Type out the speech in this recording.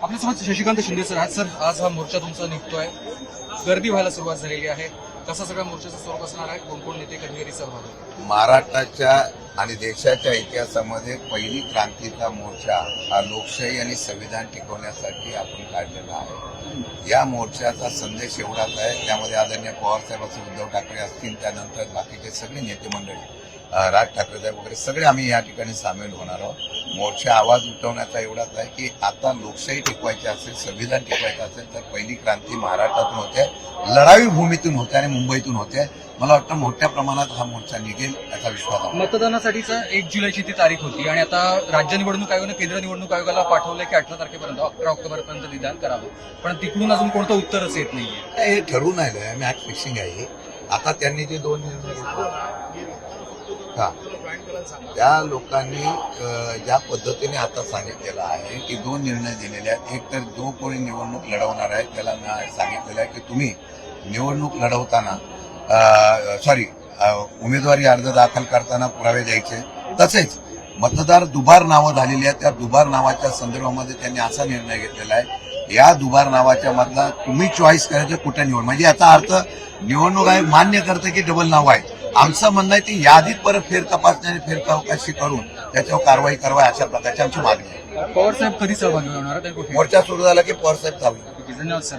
आपल्यासोबत शशिकांत शिंदे सर आहेत. सर, आज हा मोर्चा तुमचा निघतोय, गर्दी व्हायला सुरुवात झालेली आहे. कसा सगळ्या मोर्चाचं स्वरूप असणार आहे? कोण कोण नेते कधी सहभागी? महाराष्ट्राच्या आणि देशाच्या इतिहासामध्ये पहिली क्रांतीचा मोर्चा हा लोकशाही आणि संविधान टिकवण्यासाठी आपण काढलेला आहे. या मोर्चाचा संदेश एवढाच आहे, त्यामध्ये आदरणीय पवारसाहेब असतील, उद्धव ठाकरे असतील, त्यानंतर बाकीचे सगळे नेते मंडळी, राज ठाकरे साहेब वगैरे सगळे आम्ही या ठिकाणी सामील होणार आहोत. मोर्चा आवाज उठवण्याचा एवढाच आहे की आता लोकशाही टिकवायची असेल, संविधान टिकवायचं असेल तर पहिली क्रांती महाराष्ट्रातून होते, लढावी भूमीतून होते आणि मुंबईतून होते. मला वाटतं मोठ्या प्रमाणात हा मोर्चा निघेल याचा विश्वास आहे. मतदानासाठीचा 1 जुलैची ती तारीख होती आणि आता राज्य निवडणूक आयोगाने केंद्र निवडणूक आयोगाला पाठवलंय की 18 तारखेपर्यंत, 11 ऑक्टोबरपर्यंत निदान करावं, पण तिकडून अजून कोणतं उत्तरच येत नाहीये. हे ठरवून आहे, मॅच फिक्सिंग आहे. आता त्यांनी जे 2 निर्णय घेतले, त्या लोकांनी ज्या पद्धतीने आता सांगितलेलं आहे की 2 निर्णय दिलेले आहेत. एक तर जो कोणी निवडणूक लढवणार आहे त्याला सांगितलेलं आहे की तुम्ही निवडणूक लढवताना उमेदवारी अर्ज दाखल करताना पुरावे द्यायचे. तसेच मतदार दुबार नावं झालेली आहेत, त्या दुबार नावाच्या संदर्भामध्ये त्यांनी असा निर्णय घेतलेला आहे, या दुबार नावाच्या मधला तुम्ही चॉईस करायचं कुठे निवड. म्हणजे याचा अर्थ निवडणूक आयोग मान्य करतं की डबल नाव आहे. आमचं म्हणणं आहे ती यादीत परत फेर तपासणी आणि फेर चौकशी करून त्याच्यावर कारवाई करावी, अशा प्रकारची आमची मागणी आहे. पवार साहेब कधी सहभागी होणार? मोर्चा सुरू झाला की पवार साहेब चालू. धन्यवाद सर.